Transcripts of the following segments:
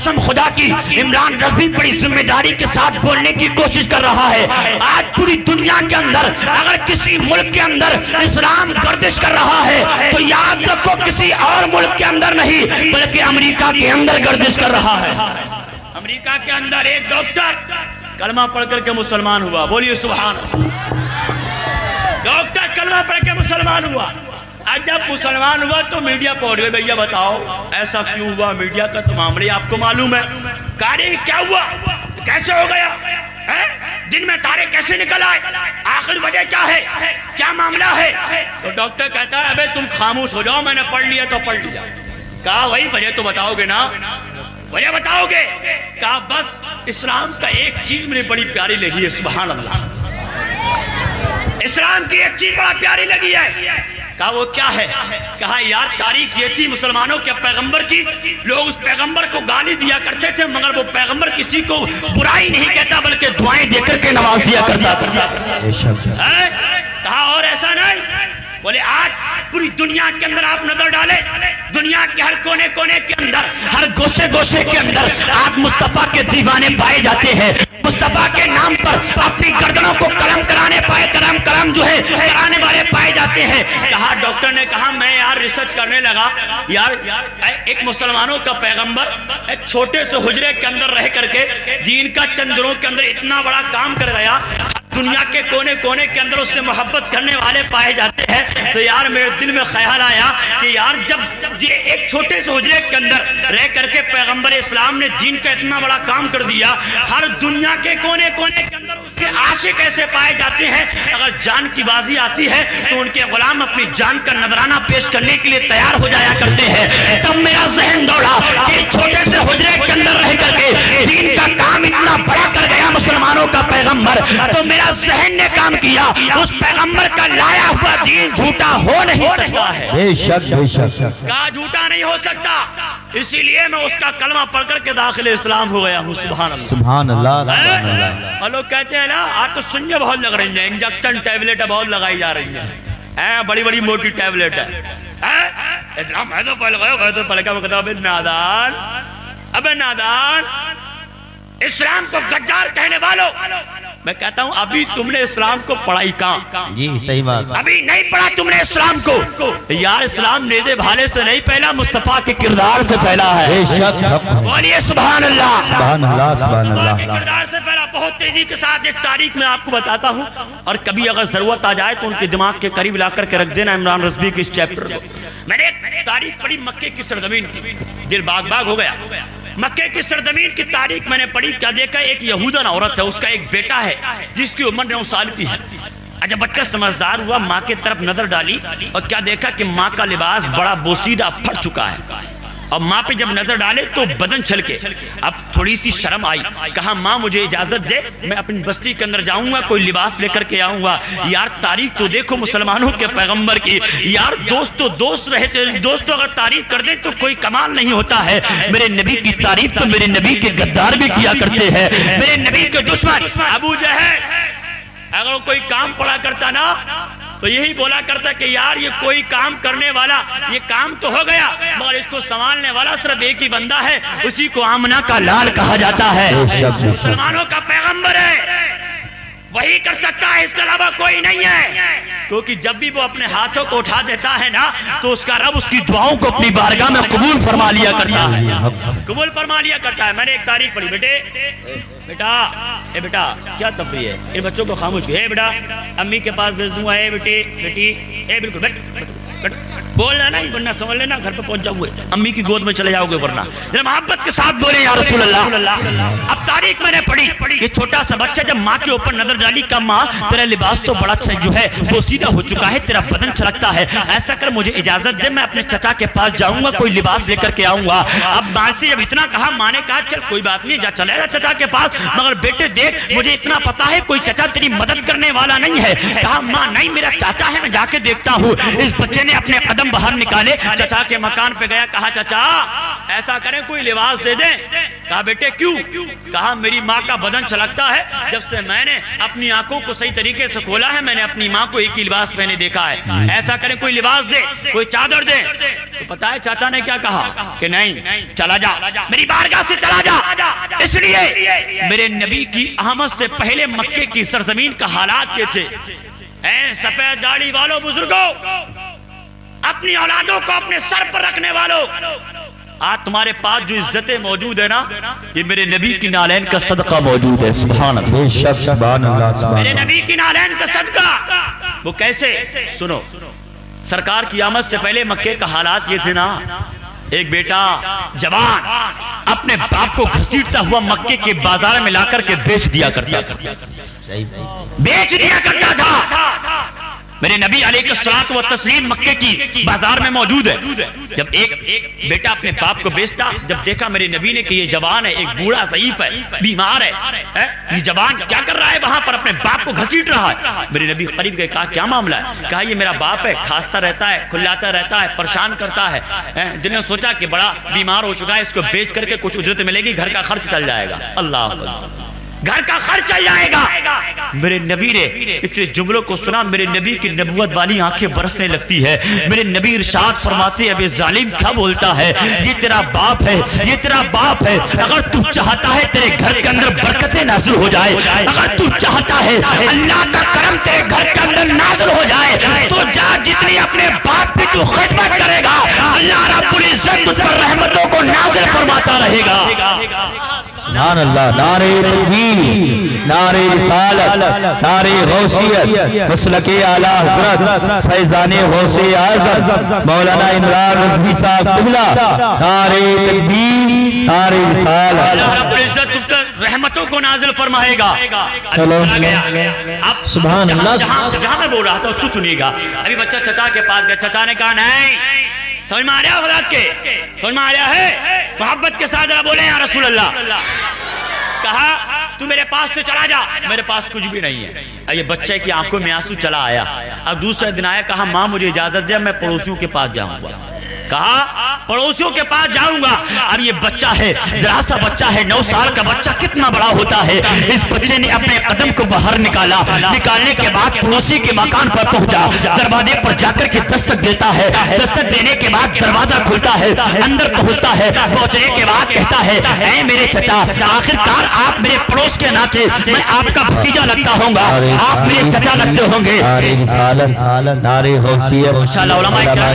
قسم خدا کی عمران رضوی بڑی ذمہ داری کے ساتھ بولنے کی کوشش کر رہا ہے. آج پوری دنیا کے اندر اگر کسی ملک کے اندر اسلام گردش کر رہا ہے تو یاد رکھو کسی اور ملک کے اندر نہیں بلکہ امریکہ کے اندر گردش کر رہا ہے. امریکہ کے اندر ایک ڈاکٹر کلمہ پڑھ کر کے مسلمان ہوا. بولیے سبحان اللہ. ڈاکٹر کلمہ پڑھ کے مسلمان ہوا. آج جب مسلمان ہوا تو میڈیا پہنچ گئے. بھیا بتاؤ ایسا کیوں ہوا؟ میڈیا کا تو معاملہ آپ کو معلوم ہے. کاری کیا ہوا؟ کیسے ہو گیا؟ دن میں تارے کیسے نکل آئے؟ آخر وجہ کیا ہے؟ کیا معاملہ ہے؟ تو ڈاکٹر کہتا ہے ابے تم خاموش ہو جاؤ، میں نے پڑھ لیا تو پڑھ لیا. کہا وہی وجہ تو بتاؤ گے نا؟ وجہ بتاؤ گے؟ کہا بس اسلام کا ایک چیز مجھے بڑی پیاری لگی ہے. سبحان اللہ. اسلام کی ایک چیز بڑا پیاری لگی ہے. کہا وہ کیا ہے؟ کہا یار تاریخ یہ تھی مسلمانوں کے پیغمبر کی، لوگ اس پیغمبر کو گالی دیا کرتے تھے مگر وہ پیغمبر کسی کو برائی نہیں کہتا بلکہ دعائیں دے کر کے نواز دیا کرتا تھا. کہا اور ایسا نہیں. بولے آج پوری دنیا کے اندر آپ نظر ڈالیں، دنیا کے ہر کونے کونے کے اندر، ہر گوشے گوشے کے اندر آپ مصطفیٰ کے دیوانے پائے جاتے ہیں. مصطفیٰ کے نام پر اپنی گردنوں کو کرم کرانے پائے کرم جو ہے کرانے والے پائے جاتے ہیں. کہا ڈاکٹر نے کہا میں یار ریسرچ کرنے لگا، یار ایک مسلمانوں کا پیغمبر ایک چھوٹے سے حجرے کے اندر رہ کر کے دین کا چند دنوں کے اندر اتنا بڑا کام کر گیا. دنیا کے کونے کونے کے اندر اس سے محبت کرنے والے پائے جاتے ہیں. تو یار میرے دل میں خیال آیا کہ یار جب یہ ایک چھوٹے سے حجرے کے اندر رہ کر کے پیغمبر اسلام نے دین کا اتنا بڑا کام کر دیا، ہر دنیا کے کونے کونے کے اندر اس کے عاشق ایسے پائے جاتے ہیں اگر جان کی بازی آتی ہے تو ان کے غلام اپنی جان کا نذرانہ پیش کرنے کے لیے تیار ہو جایا کرتے ہیں. تب میرا ذہن دوڑا کہ چھوٹے سے حجرے کے اندر رہ کر کے دین کا کام اتنا بڑا کر گیا مسلمانوں کا پیغمبر. تو میرا ذہن نے کام کیا اس پیغمبر کا لایا ہوا دین جھوٹا ہو نہیں سکتا ہے. بے شک کہا جھوٹا نہیں ہو سکتا. اسی لیے میں اس کا کلمہ پڑھ کر کے داخل اسلام ہو گیا ہوں. سبحان اللہ سبحان اللہ. اور لوگ کہتے ہیں نا آج تو سنجے بہت لگ رہی ہیں، انجیکشن ٹیبلیٹ بہت لگائی جا رہی ہیں، بڑی بڑی موٹی ٹیبلیٹ ہے. اسلام ہے تو پڑھ گئے گئے تو پڑھ گئے. وہ کہتا ابے نادان، ابے نادان، اسلام کو گدار کہنے والوں، میں کہتا ہوں ابھی تم نے اسلام کو پڑھائی کہاں؟ جی صحیح بات. ابھی نہیں پڑھا تم نے اسلام کو. یار اسلام نیزے بھالے سے نہیں پہلا، مصطفیٰ کے کردار سے پہلا ہے. بولیے سبحان اللہ. سبحان اللہ سبحان اللہ. کردار سے پہلا. بہت تیزی کے ساتھ ایک تاریخ میں آپ کو بتاتا ہوں اور کبھی اگر ضرورت آ جائے تو ان کے دماغ کے قریب لا کر کے رکھ دینا عمران رضوی کے اس چیپٹر کو. میں نے ایک تاریخ پڑھی مکے کی سرزمین کی، دل باغ باغ ہو گیا. مکے کی سرزمین کی تاریخ میں نے پڑھی. کیا دیکھا؟ ایک یہودن عورت ہے، اس کا ایک بیٹا ہے جس کی عمر 9 سال کی ہے. جب بچہ سمجھدار ہوا ماں کی طرف نظر ڈالی اور کیا دیکھا کہ ماں کا لباس بڑا بوسیدہ پھٹ چکا ہے. اور ماں پہ جب نظر ڈالے تو بدن چھلکے. اب تھوڑی سی شرم آئی. کہا ماں مجھے اجازت دے، میں اپنی بستی کے اندر جاؤں گا، کوئی لباس لے کر کے آؤں گا. یار تاریخ تو دیکھو مسلمانوں کے پیغمبر کی. یار دوست تو دوست رہتے، دوست اگر تعریف کر دیں تو کوئی کمال نہیں ہوتا ہے. میرے نبی کی تعریف تو میرے نبی کے غدار بھی کیا کرتے ہیں. میرے نبی کے دشمن ابو جہل اگر کوئی کام پڑا کرتا نا تو یہی بولا کرتا کہ یار یہ کوئی کام کرنے والا، یہ کام تو ہو گیا مگر اس کو سنبھالنے والا صرف ایک ہی بندہ ہے، اسی کو آمنہ کا لال کہا جاتا ہے. مسلمانوں کا پیغمبر ہے، وہی کر سکتا ہے، اس کے علاوہ کوئی نہیں ہے. کیونکہ جب بھی وہ اپنے ہاتھوں کو اٹھا دیتا ہے نا تو اس کا رب اس کی دعاؤں کو اپنی بارگاہ میں قبول فرما لیا کرتا ہے، قبول فرما لیا کرتا ہے. میں نے ایک تاریخ پڑھی. بیٹا کیا تفریح ہے؟ ان بچوں کو خاموش کیا. بیٹا امی کے پاس بھیج دوں گا. بیٹی بالکل بیٹھ، بولنا نہیں ورنہ سمجھ لینا گھر پہ پہنچ جاؤ گے، امی کی گود میں چلے جاؤ گے ورنہ. ذرا محبت کے ساتھ بولے یا رسول اللہ. اب تاریخ میں نے پڑھی. یہ چھوٹا سا بچہ جب ماں کے اوپر نظر ڈالی کہ ماں تیرا لباس تو بڑا جو ہے بوسیدہ ہو چکا ہے، تیرا بدن چھلکتا ہے، ایسا کر مجھے اجازت دے میں اپنے چچا کے پاس جاؤں گا، کوئی لباس لے کر کے آؤں گا. اب ماں سے جب اتنا کہا ماں نے کہا چل کوئی بات نہیں، جا چلے جا چچا کے پاس، مگر بیٹے دیکھ مجھے اتنا پتا ہے کوئی چچا تیری مدد کرنے والا نہیں ہے. کہا ماں نہیں میرا چاچا ہے، میں جا کے دیکھتا ہوں. اس بچے نے اپنے قدم باہر نکالے، چچا کے مکان پہ گیا. کہا چچا ایسا کریں کوئی لباس دے دیں. کہا بیٹے کیوں؟ کہا میری ماں کا بدن چھلکتا ہے، جب سے میں نے اپنی آنکھوں کو صحیح طریقے سے کھولا ہے میں نے اپنی ماں کو ایک ہی لباس پہنے دیکھا ہے، ایسا کریں کوئی لباس دے، کوئی چادر دے۔ تو پتا ہے چاچا نے کیا کہا کہ نہیں، چلا جا میری بارگاہ سے چلا جا، اس لیے میرے نبی کی آمد سے پہلے مکے کی سرزمین کا حالات یہ تھے۔ اے سفید داڑھی والوں بزرگوں، اپنی اولادوں کو اپنے سر پر رکھنے والوں، آج تمہارے پاس جو عزتیں موجود ہے نا، یہ میرے نبی کی نالین کا صدقہ موجود ہے۔ سبحان اللہ، بے شک سبحان اللہ، میرے نبی کی نالین کا صدقہ۔ وہ کیسے؟ سنو، سرکار کی آمد سے پہلے مکے کا حالات یہ تھے نا، ایک بیٹا جوان اپنے باپ کو گھسیٹتا ہوا مکے کے بازار میں لا کر کے بیچ دیا کرتا تھا۔ میرے نبی علیہ الصلوۃ والتسلیم مکے کی بازار میں موجود ہے۔ جب ایک بیٹا اپنے باپ کو بیچتا، جب دیکھا میرے نبی نے کہ یہ جوان ہے، ایک بوڑھا ضعیف ہے، بیمار ہے، یہ جوان کیا کر رہا ہے وہاں پر اپنے باپ کو گھسیٹ رہا ہے۔ میرے نبی قریب گئے، کہا کیا معاملہ ہے؟ کہا یہ میرا باپ ہے، کھانستا رہتا ہے، کھلاتا رہتا ہے، پریشان کرتا ہے۔ دل نے سوچا کہ بڑا بیمار ہو چکا ہے، اس کو بیچ کر کے کچھ اجرت ملے گی، گھر کا خرچ چل جائے گا۔ اللہ اکبر، گھر کا خرچ چل جائے گا۔ میرے نبی نے اس جملوں کو سنا، میرے نبی کی نبوت والی آنکھیں برسنے لگتی ہے۔ میرے نبی ارشاد فرماتے ہیں، ابے ظالم کیا بولتا ہے؟ یہ تیرا باپ ہے، یہ تیرا باپ ہے۔ اگر تو چاہتا ہے تیرے گھر کے اندر برکتیں نازل ہو جائے، اگر تو چاہتا ہے اللہ کا کرم تیرے گھر کے اندر نازل ہو جائے، تو جا جتنی اپنے باپ کی تو خدمت کرے گا، اللہ رب العزت تجھ پر رحمتوں کو نازل فرماتا رہے گا۔ سبحان اللہ، نعرہ تکبیر، نعرہ رسالت، نعرہ غوثیت، مسلک اعلی حضرت فیضان غوث اعظم مولانا عمران رضوی صاحب قبلہ، نعرہ تکبیر، نعرہ رسالت۔ اللہ رب العزت تم پر رحمتوں کو نازل فرمائے گا۔ اب سبحان اللہ، جہاں میں بول رہا تھا اس کو سنیے گا۔ ابھی بچہ چچا کے پاس گیا، چچا نے کہا نہیں، سمجھ میں آ رہا ہے حضرات کے، سمجھ میں آ رہا ہے؟ محبت کے ساتھ ذرا بولیں یا رسول اللہ۔ کہا تو میرے پاس سے چلا جا، میرے پاس کچھ بھی نہیں ہے۔ یہ بچے کی آنکھوں میں آنسو چلا آیا۔ اب دوسرے دن آیا، کہا ماں مجھے اجازت دے، میں پڑوسیوں کے پاس جاؤں گا۔ کہا پڑوسیوں کے پاس جاؤں گا۔ اب یہ بچہ ہے، ذرا سا بچہ ہے، 9 سال کا بچہ کتنا بڑا ہوتا ہے۔ اس بچے نے اپنے قدم کو باہر نکالا، نکالنے کے بعد پڑوسی کے مکان پر پہنچا، دروازے پر جا کر کے دستک دیتا ہے، دستک دینے کے بعد دروازہ کھلتا ہے، اندر پہنچتا ہے، پہنچنے کے بعد کہتا ہے اے میرے چچا، آخرکار آپ میرے پڑوس کے ناطے میں آپ کا بھتیجا لگتا ہوں گا، آپ میرے چچا لگتے ہوں گے۔ نعرہ رسالت، نعرہ غوثیت، ماشاءاللہ علماء کرام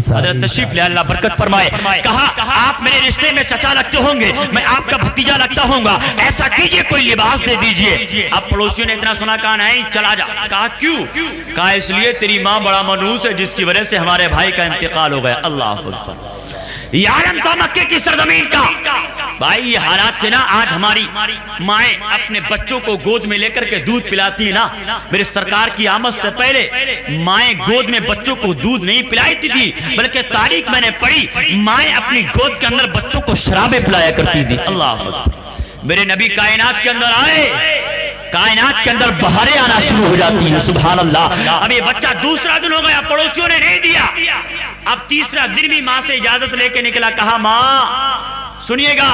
حضرت تشریف لے، اللہ برکت فرمائے۔ کہا آپ میرے رشتے میں چچا لگتے ہوں گے، میں آپ کا بھتیجا لگتا ہوں گا، ایسا کیجئے کوئی لباس دے دیجئے۔ اب پڑوسیوں نے اتنا سنا، کہا نہیں چلا جا۔ کہا کیوں؟ کہا اس لیے تیری ماں بڑا منحوس ہے، جس کی وجہ سے ہمارے بھائی کا انتقال ہو گیا۔ اللہ اکبر، یہ عالم تھا مکے کی سرزمین کا۔ بھائی یہ حالات تھے نا، آج ہماری مائیں اپنے بچوں کو گود میں لے کر کے دودھ پلاتی ہیں نا، میرے سرکار کی آمد سے پہلے مائیں گود میں بچوں کو دودھ نہیں پلاتی تھی، بلکہ تاریخ میں نے پڑھی مائیں اپنی گود کے اندر بچوں کو شرابیں پلایا کرتی تھی۔ اللہ اکبر، میرے نبی کائنات کے اندر آئے، کائنات کے اندر بہاریں آنا شروع ہو جاتی ہیں۔ سبحان اللہ، اب یہ بچہ دوسرا دن ہو گیا، پڑوسیوں نے نہیں دیا۔ اب تیسرا دن بھی ماں سے اجازت لے کے نکلا، کہا ماں سنیے گا،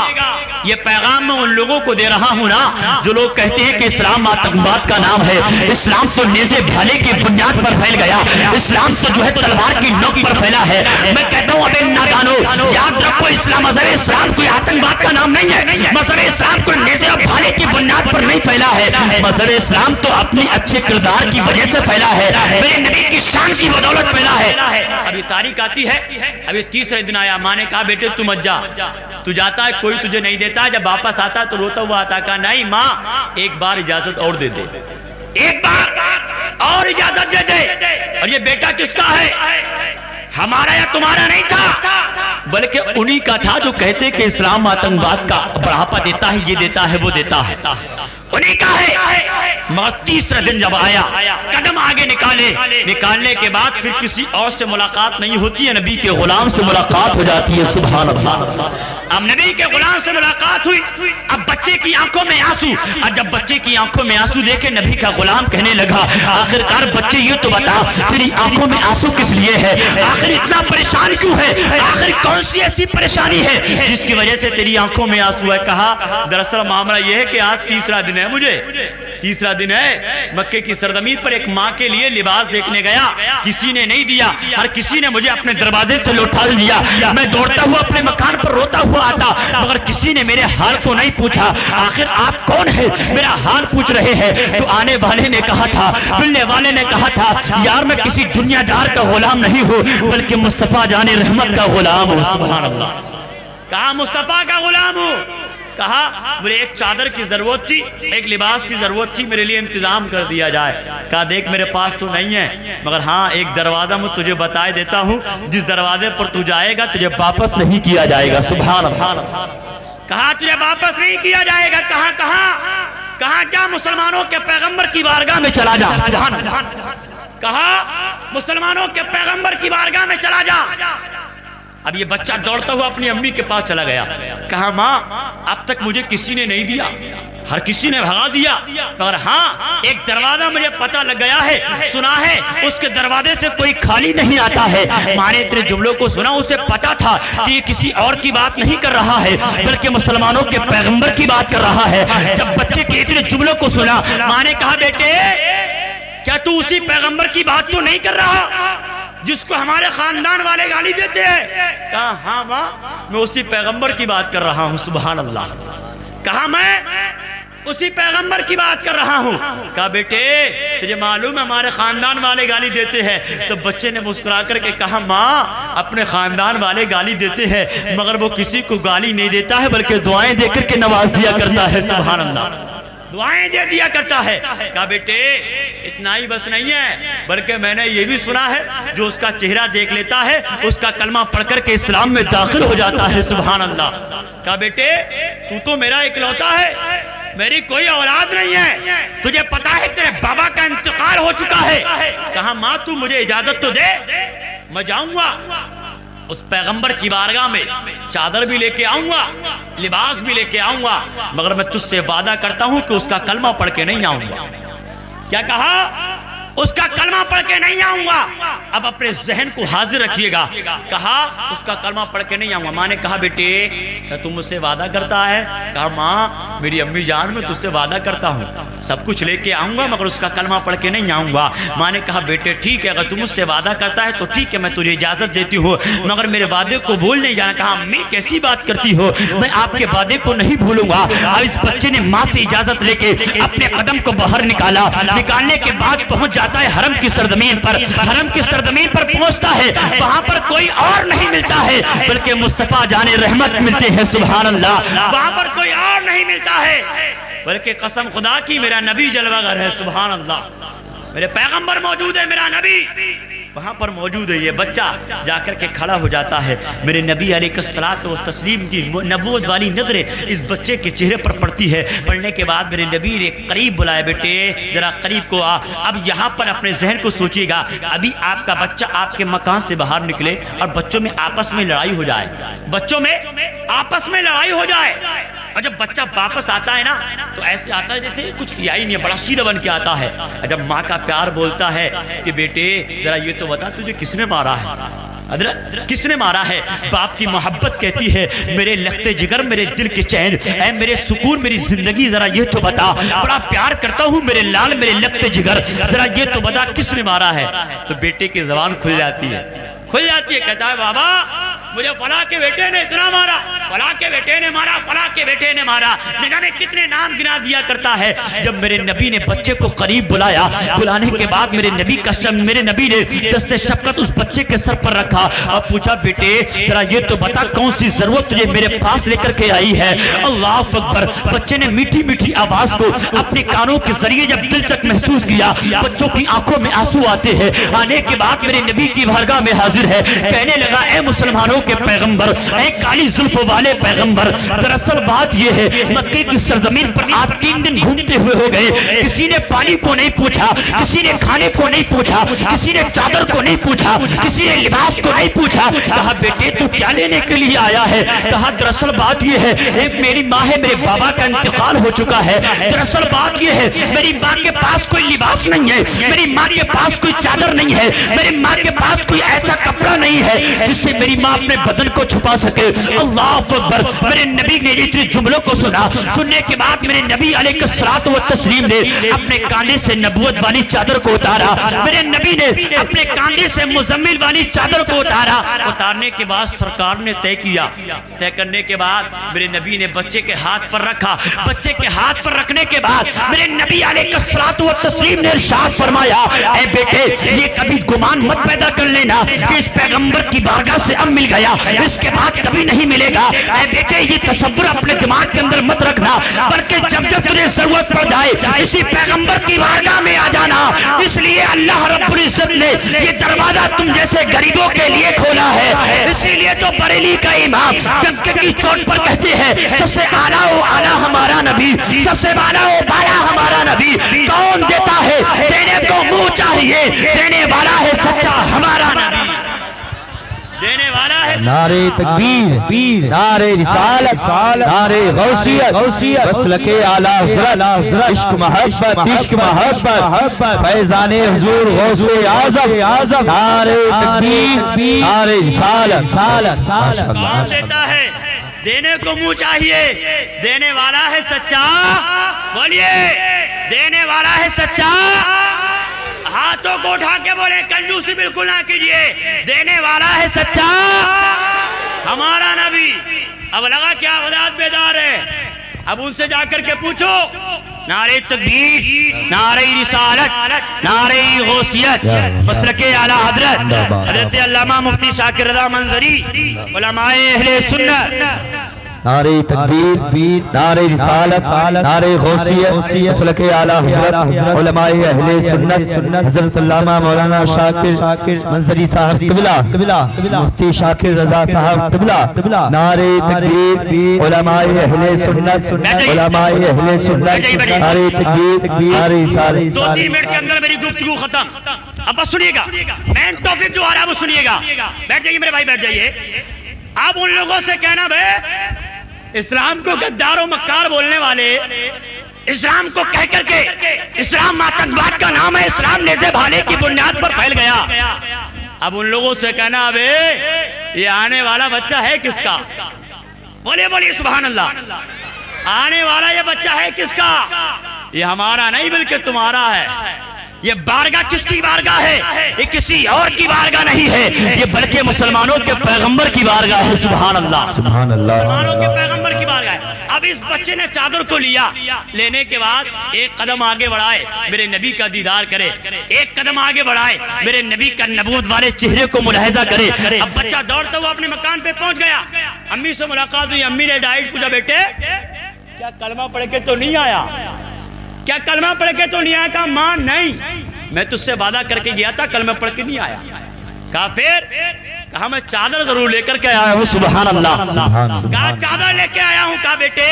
یہ پیغام میں ان لوگوں کو دے رہا ہوں نا جو لوگ کہتے ہیں کہ اسلام آتنکواد کا نام ہے، اسلام تو نیزے بھالے کی بنیاد پر پھیل گیا، اسلام تو جو ہے تلوار کی نوک پر پھیلا ہے۔ میں کہتا ہوں ابے نادانو، یاد رکھو اسلام، مذہب اسلام کوئی آتنکواد کا نام نہیں ہے، مذہب اسلام کوئی نیزے اور بھالے کی بنیاد پر نہیں پھیلا ہے، مذہب اسلام تو اپنی اچھے کردار کی وجہ سے پھیلا ہے، میرے نبی کی شان کی بدولت پھیلا ہے۔ ابھی تاریخ آتی ہے، ابھی تیسرے دن آیا، ماں نے کہا بیٹے تو مت جا، تو جاتا ہے کوئی تجھے نہیں دیتا، جب واپس آتا تو روتا ہوا آتا۔ کہا نہیں ماں، ایک بار اجازت اور دے دے، ایک بار اور اجازت دے دے۔ اور یہ بیٹا کس کا ہے؟ ہمارا یا تمہارا نہیں تھا، بلکہ انہی کا تھا جو کہتے کہ اسلام آتنکواد کا بڑھاپا دیتا ہے، یہ دیتا ہے، وہ دیتا ہے، انہی کا ہے۔ مگر تیسرا دن جب آیا، قدم آگے نکالے، نکالنے کے بعد پھر کسی اور سے ملاقات نہیں ہوتی ہے، نبی کے غلام سے ملاقات ہو جاتی ہے۔ سبحان اللہ، اب نبی کے غلام سے ملاقات ہوئی، اب بچے کی آنکھوں میں آنسو، اور جب بچے کی آنکھوں میں آنسو دیکھے نبی کا غلام کہنے لگا آخرکار بچے یہ تو بتا تیری آنکھوں میں آنسو کس لیے ہے، آخر اتنا پریشان کیوں ہے، آخر کون سی ایسی پریشانی ہے جس کی وجہ سے تیری آنکھوں میں آنسو ہے؟ کہا دراصل معاملہ یہ ہے کہ آج تیسرا دن ہے، مجھے تیسرا دن ہے، مکے کی سرزمین پر ایک ماں کے لیے لباس دیکھنے گیا، کسی نے نہیں دیا، ہر کسی نے مجھے اپنے دروازے سے لوٹا دیا، میں دوڑتا ہوا اپنے مکان پر روتا ہوا آتا، مگر کسی نے میرے حال کو نہیں پوچھا، آخر آپ کون ہیں میرا حال پوچھ رہے ہیں؟ تو آنے والے نے کہا تھا، ملنے والے نے کہا تھا یار میں کسی دنیا دار کا غلام نہیں ہوں بلکہ مصطفیٰ جان رحمت کا غلام ہوں۔ سبحان اللہ، کہا مصطفیٰ کا غلام ہوں، کہا مجھے ایک چادر کی ضرورت تھی، ایک لباس کی ضرورت تھی، میرے لیے انتظام کر دیا جائے۔ کہا دیکھ میرے پاس تو نہیں ہے، مگر ہاں ایک دروازہ میں تجھے بتائے دیتا ہوں، جس دروازے پر تو جائے گا تجھے واپس نہیں کیا جائے گا۔ سبحان اللہ، کہا تجھے واپس نہیں کیا جائے گا، کہا جا مسلمانوں کے پیغمبر کی بارگاہ میں چلا جا۔ سبحان اللہ، کہا مسلمانوں کے پیغمبر کی بارگاہ میں چلا جا۔ اب یہ بچہ دوڑتا ہوا اپنی امی کے پاس چلا گیا، کہا ماں اب تک مجھے کسی نے نہیں دیا، ہر کسی نے بھگا دیا، مگر ہاں ایک دروازہ مجھے پتہ لگ گیا ہے، سنا ہے اس کے دروازے سے کوئی خالی نہیں آتا ہے۔ ماں نے اتنے جملوں کو سنا، اسے پتا تھا کہ یہ کسی اور کی بات نہیں کر رہا ہے بلکہ مسلمانوں کے پیغمبر کی بات کر رہا ہے۔ جب بچے کے اتنے جملوں کو سنا، ماں نے کہا بیٹے کیا تو اسی پیغمبر کی بات تو نہیں کر رہا جس کو ہمارے خاندان والے گالی دیتے ہیں؟ کہا ہاں ماں میں اسی پیغمبر کی بات کر رہا ہوں۔ سبحان اللہ، کہا میں اسی پیغمبر کی بات کر رہا ہوں۔ کہا بیٹے تجھے معلوم ہے ہمارے خاندان والے گالی دیتے ہیں؟ تو بچے نے مسکرا کر کے کہا ماں اپنے خاندان والے گالی دیتے ہیں مگر وہ کسی کو گالی نہیں دیتا ہے بلکہ دعائیں دے کر کے نواز دیا کرتا ہے۔ سبحان اللہ، دعائیں دے دیا کرتا ہے۔ کہا بیٹے اتنا ہی بس نہیں ہے بلکہ میں نے یہ بھی سنا ہے جو اس کا چہرہ دیکھ لیتا ہے اس کا کلمہ پڑھ کر کے اسلام میں داخل ہو جاتا ہے۔ سبحان اللہ، کہا بیٹے تو میرا اکلوتا ہے، میری کوئی اولاد نہیں ہے، تجھے پتا ہے تیرے بابا کا انتقال ہو چکا ہے۔ کہا ماں تو مجھے اجازت تو دے، میں جاؤں گا اس پیغمبر کی بارگاہ میں، چادر بھی لے کے آؤں گا، لباس بھی لے کے آؤں گا، مگر میں تجھ سے وعدہ کرتا ہوں کہ اس کا کلمہ پڑھ کے نہیں آؤں گا۔ کیا کہا؟ اس کا کلمہ پڑھ کے نہیں آؤں گا۔ اب اپنے ذہن کو حاضر رکھیے گا، کہا اس کا کلمہ پڑھ کے نہیں آؤں گا۔ ماں نے کہا بیٹے کیا تم مجھ سے وعدہ کرتا ہے؟ کہا ماں میری امی جان میں تجھ سے وعدہ کرتا ہوں سب کچھ لے کے آؤں گا مگر اس کا کلمہ پڑھ کے نہیں آؤں گا۔ ماں نے کہا بیٹے ٹھیک ہے اگر تم مجھ سے وعدہ کرتا ہے تو ٹھیک ہے میں تجھے اجازت دیتی ہوں مگر میرے وعدے کو بھول نہیں جانا۔ کہا امی کیسی بات کرتی ہو، میں آپ کے وعدے کو نہیں بھولوں گا۔ اب اس بچے نے ماں سے اجازت لے کے اپنے قدم کو باہر نکالا، نکالنے کے بعد پہنچ جاتا ہے حرم کی سرزمین پر۔ حرم کی سرزمین پر پہنچتا ہے، وہاں پر کوئی اور نہیں ملتا ہے بلکہ مصطفیٰ جان رحمت ملتے ہیں۔ سبحان اللہ، وہاں پر کوئی اور نہیں ملتا ہے بلکہ قسم خدا کی میرا نبی جلوہ گر ہے۔ سبحان اللہ، میرے پیغمبر موجود ہے، میرا نبی وہاں پر موجود ہے۔ یہ بچہ جا کر کے کھڑا ہو جاتا ہے، میرے نبی علیہ الصلوۃ والتسلیم کی نبوت والی نظریں اس بچے کے چہرے پر پڑتی ہے۔ پڑھنے کے بعد میرے نبی نے قریب بلایا، بیٹے ذرا قریب کو آ۔ اب یہاں پر اپنے ذہن کو سوچیے گا، ابھی آپ کا بچہ آپ کے مکان سے باہر نکلے اور بچوں میں آپس میں لڑائی ہو جائے، بچوں میں آپس میں لڑائی ہو جائے، اور جب بچہ واپس آتا ہے نا تو ایسے آتا ہے جیسے کچھ کیا ہی نہیں ہے، بڑا سیدھا بن کے آتا ہے۔ جب ماں کا پیار بولتا ہے کہ بیٹے ذرا یہ تو بتا تجھے کس نے مارا ہے، حضرت کس نے مارا ہے؟ باپ کی محبت کہتی ہے میرے لخت جگر میرے دل کے چین، اے میرے سکون میری زندگی ذرا یہ تو بتا، بڑا پیار کرتا ہوں میرے لال میرے لخت جگر، ذرا یہ تو بتا کس نے مارا ہے؟ تو بیٹے کی زبان کھل جاتی ہے، کہتا ہے بابا مجھے فلاں کے بیٹے نے اتنا مارا، فلاں کے بیٹے نے مارا، فلاں کے بیٹے نے مارا، نہ جانے کتنے نام گنا دیا کرتا ہے۔ جب میرے نبی نے بچے کو قریب بلایا، بلانے کے بعد میرے نبی نے دست شفقت اس بچے کے سر پر رکھا اور پوچھا بیٹے ذرا یہ تو بتا کون سی ضرورت تجھے میرے پاس لے کر کے آئی ہے؟ اللہ اکبر، بچے نے میٹھی میٹھی آواز کو اپنے کانوں کے ذریعے جب دل تک محسوس کیا، بچوں کی آنکھوں میں آنسو آتے ہیں۔ آنے کے بعد میرے نبی کی بارگاہ میں حاضر ہے، کہنے لگا اے مسلمانوں کے پیغمبر، اے کالی زلف والے پیغمبر، دراصل بات یہ ہے مکے کی سرزمین پر آپ 3 دن گھومتے ہوئے ہو گئے، کسی نے پانی کو نہیں پوچھا، کسی نے کھانے کو نہیں پوچھا، کسی نے چادر کو نہیں پوچھا، کسی نے لباس کو نہیں پوچھا۔ کہا بیٹے تو کیا لینے کے لیے آیا ہے؟ کہا دراصل بات یہ ہے ایک میری ماں ہے، میرے بابا کا انتقال ہو چکا ہے، دراصل بات یہ ہے میری ماں کے پاس کوئی لباس نہیں ہے، میری ماں کے پاس کوئی چادر نہیں ہے، میری ماں کے پاس کوئی ایسا کپڑا نہیں ہے جس سے میری ماں اپنے بدن کو چھپا سکے۔ اللہ اکبر۔ میرے نبی نے اتنے جملوں کو سنا، سننے کے بعد میرے نبی علیہ الصلوۃ والتسلیم نے اپنے کاندھے سے نبوت والی چادر کو اتارا، میرے نبی نے اپنے کاندھے سے مزمل والی چادر کو اتارا۔ اتارنے کے بعد سرکار نے طے کیا، طے کرنے کے بعد میرے نبی نے بچے کے ہاتھ پر رکھا، بچے کے ہاتھ پر رکھنے کے بعد میرے نبی علیہ الصلوۃ والتسلیم نے ارشاد فرمایا اے بیٹے یہ کبھی گمان مت پیدا کر لینا کہ اس پیغمبر کی بارگاہ سے اب مل گیا اس کے بعد کبھی نہیں ملے گا۔ اے بیٹے یہ تصور اپنے دماغ کے اندر مت رکھنا، بلکہ جب جب تجھے ضرورت پڑ جائے اسی پیغمبر کی بارگاہ میں آ جانا۔ اس لیے اللہ رب العزت نے یہ دروازہ تم جیسے غریبوں کے لیے کھولا ہے۔ اسی لیے تو بریلی کا امام ڈنکے کی چوٹ پر کہتے ہیں سب سے اعلیٰ و اعلیٰ ہمارا نبی، سب سے بالا و بالا ہمارا نبی، کون دیتا ہے دینے کو منہ چاہیے، دینے والا ہے سچا ہمارا نبی، دینے والا ہے۔ نعرے تکبیر، نعرے رسالت، نعرے غوثیت، مسلک اعلیٰ حضرت، عشق محبت، فیضان حضور غوث اعظم، نعرے تکبیر، نعرے رسالت۔ کون دیتا ہے دینے کو منہ چاہیے، دینے والا ہے سچا، بولیے دینے والا ہے سچا۔ ہاتھوں کو اٹھا کے بولے کنجوسی بالکل نہ کیجئے، دینے والا ہے سچا ہمارا نبی۔ اب لگا کیا حضرات بیدار ہے؟ اب ان سے جا کر کے پوچھو نعرہ تکبیر، نعرہ رسالت، نعرہ غوثیت، مسلک اعلیٰ حضرت علامہ مفتی شاکر رضا منظری، علماء اہل سنت۔ نعرے تکبیر، نعرے رسالت، نعرے غوثیت، مسلک اعلیٰ حضرت، علماء اہل سنت، حضرت علامہ مولانا شاکر منظری صاحب قبلہ، مفتی شاکر رضا صاحب قبلہ، نعرے تکبیر، علماء اہل سنت، علماء اہل سنت، نعرے تکبیر، نعرے رسالت۔ 2-3 منٹ کے اندر میری گفتگو ختم۔ اب بس سنیے گا، مین ٹاپک جو آ رہا ہے وہ سنیے گا۔ بیٹھ جائیے میرے بھائی، بیٹھ جائیے۔ اب ان لوگوں سے کہنا بھائی اسلام کو غدار و مکار بولنے والے، اسلام کو کہہ کر کے اسلام آتنکواد کا نام ہے، اسلام نیزے بھانے کی بنیاد پر پھیل گیا۔ اب ان لوگوں سے کہنا بے یہ آنے والا بچہ ہے کس کا؟ بولیے سبحان اللہ۔ آنے والا یہ بچہ ہے کس کا؟ یہ ہمارا نہیں بلکہ تمہارا ہے۔ یہ بارگاہ کس کی بارگاہ ہے؟ یہ کسی اور کی بارگاہ نہیں ہے، یہ بلکہ مسلمانوں کے پیغمبر کی بارگاہ ہے۔ سبحان اللہ، سبحان اللہ، مسلمانوں کے پیغمبر کی بارگاہ ہے۔ اب اس بچے نے چادر کو لیا، لینے کے بعد ایک قدم آگے بڑھائے میرے نبی کا دیدار کرے، ایک قدم آگے بڑھائے میرے نبی کا نبوت والے چہرے کو ملاحظہ کرے۔ اب بچہ دوڑتا ہوا اپنے مکان پہ پہنچ گیا، امی سے ملاقات ہوئی، امی نے ڈائریکٹ پوچھا بیٹے کیا کلمہ پڑھ کے تو نہیں آیا؟ کیا کلمہ پڑھ کے تو نہیں آیا؟ کہا ماں نہیں، میں تجھ سے وعدہ کر کے گیا تھا، کلمہ پڑھ کے نہیں آیا۔ کہا پھر؟ کہا میں چادر ضرور لے کر کے آیا ہوں۔ سبحان اللہ۔ کہا چادر لے کے آیا ہوں۔ کہا بیٹے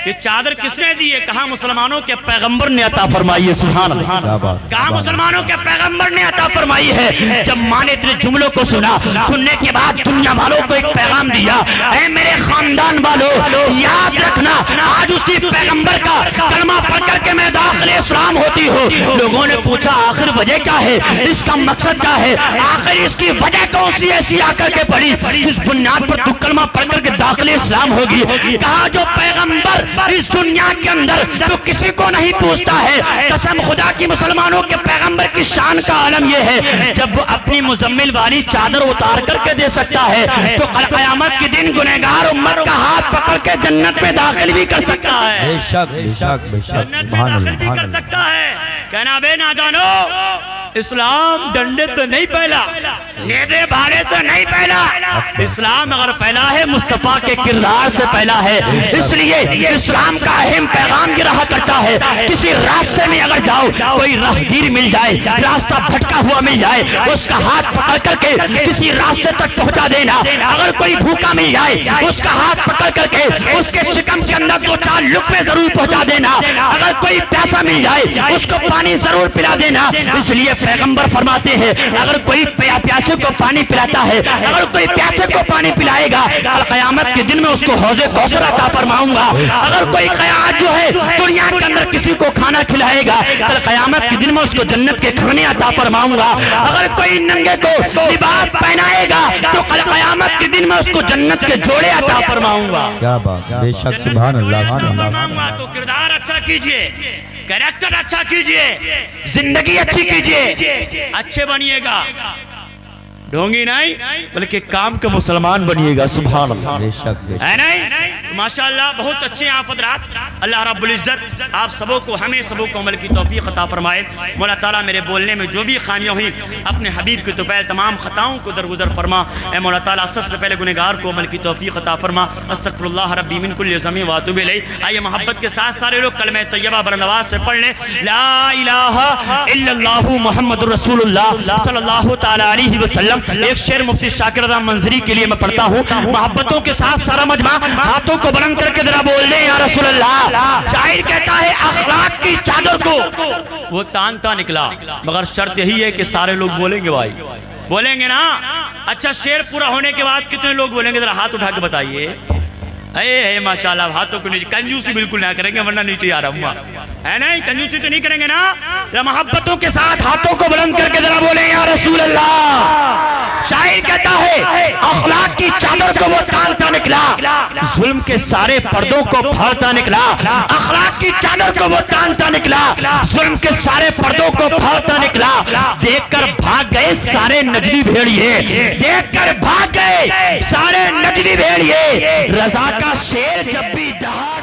یہ چادر کس نے دی ہے؟ کہا مسلمانوں کے پیغمبر نے عطا فرمائی ہے۔ سبحان اللہ۔ کہا مسلمانوں کے پیغمبر نے عطا فرمائی ہے۔ جب ماں نے اتنے جملوں کو سنا، سننے کے بعد دنیا والوں کو ایک پیغام دیا، اے میرے خاندان والوں یاد رکھنا آج اسی پیغمبر کا کلمہ پڑھ کر کے میں داخل اسلام ہوتی ہوں۔ لوگوں نے پوچھا آخر وجہ کیا ہے، اس کا مقصد کیا ہے، آخر اس کی وجہ کون سی ایسی آ کر کے پڑھی جس بنیاد پر تو کلمہ پڑھ کر کے داخل اسلام ہوگی؟ کہا جو پیغمبر اس دنیا کے اندر جو کسی کو نہیں پوچھتا ہے، قسم خدا کی مسلمانوں کے پیغمبر کی شان کا عالم یہ ہے جب وہ اپنی مزمل والی چادر اتار کر کے دے سکتا ہے تو قیامت کے دن گنہگار امت کا ہاتھ پکڑ کے جنت میں داخل بھی کر سکتا ہے، بے شک، بے شک، بے شک، جنت میں داخل بھی کر سکتا ہے۔ کہنا بے نہ جانو اسلام ڈنڈے تو نہیں پھیلا، نیزے بھاڑے تو نہیں پھیلا، اسلام اگر پھیلا ہے مصطفیٰ کے کردار سے پھیلا ہے۔ اس لیے اسلام کا اہم پیغام یہ رہا کرتا ہے، کسی راستے میں اگر جاؤ، کوئی راہگیر مل جائے، راستہ بھٹکا ہوا مل جائے، اس کا ہاتھ پکڑ کر کے کسی راستے تک پہنچا دینا۔ اگر کوئی بھوکا مل جائے، اس کا ہاتھ پکڑ کر کے اس کے شکم کے اندر 2-4 لقمے ضرور پہنچا دینا۔ اگر کوئی پیاسا مل جائے، اس کو پانی ضرور پلا دینا۔ اس لیے پیغمبر فرماتے ہیں اگر کوئی پیاسے کو پانی پلاتا ہے، اگر کوئی پیاسے کو پانی پلائے گا، کل قیامت کے دن میں اس کو حوض کوثر عطا فرماؤں گا۔ اگر کوئی قیامت جو ہے دنیا کے اندر کسی کو کھانا کھلائے گا، کل قیامت کے دن میں اس کو جنت کے کھانے عطا فرماؤں گا۔ اگر کوئی ننگے کو لباس پہنائے گا تو کل قیامت کے دن میں اس کو جنت کے جوڑے عطا فرماؤں گا۔ کیا بات، بے شک، سبحان اللہ۔ تو کردار اچھا کیجئے، کریکٹر اچھا کیجئے، زندگی اچھی کیجئے، اچھے بنیے گا، ڈھونگی نہیں بلکہ کام کا مسلمان بنیے گا۔ سبحان اللہ، بے شک، بے شک۔ ہے نہیں؟ ماشاءاللہ بہت اچھے آپ حضرات، اللہ رب العزت آپ سبوں کو، ہمیں سبوں کو عمل کی توفیق عطا فرمائے۔ مولا تعالیٰ میرے بولنے میں جو بھی خامیاں ہوئیں اپنے حبیب کے طفیل تمام خطاؤں کو درگزر فرما۔ اے مولا تعالیٰ سب سے پہلے گنہگار کو عمل کی توفیق عطا فرما۔ استغفر اللہ ربی من کل ذنب واتوب الیہ۔ آئیے محبت کے ساتھ سارے لوگ کلمہ طیبہ بلند سے پڑھ لیں، لا الہ الا اللہ محمد رسول اللہ صلی اللہ تعالیٰ علیہ وسلم۔ ایک شعر مفتی شاکر رضا منظری کے لیے میں پڑھتا ہوں، محبتوں کے ساتھ سارا مجمع ہاتھوں کو بلند کر کے ذرا بول دیں یا رسول اللہ۔ شاعر کہتا ہے اخلاق کی چادر کو وہ تانتا نکلا، مگر شرط یہی ہے کہ سارے لوگ بولیں گے، بھائی بولیں گے نا؟ اچھا شعر پورا ہونے کے بعد کتنے لوگ بولیں گے؟ ذرا ہاتھ اٹھا کے بتائیے۔ اے ماشاءاللہ، ہاتھوں کو نیچے، کنجوسی بالکل نہ کریں گے ورنہ نیچے آ رہا ہوں، ہے نہیں؟ کنجوسی تو نہیں کریں گے نا؟ محبتوں کے ساتھ ہاتھوں کو بلند کر کے ذرا بولیں یا رسول اللہ۔ شاعر کہتا ہے اخلاق کی چادر کو وہ تانتا نکلا، ظلم کے سارے پردوں کو پھاڑتا نکلا۔ اخلاق کی چادر کو وہ تانتا نکلا، ظلم کے سارے پردوں کو پھاڑتا نکلا۔ دیکھ کر بھاگ گئے سارے نجدی بھیڑیے، دیکھ کر بھاگ گئے سارے نجدی بھیڑیے۔ رضا کا شیر جب بھی دہا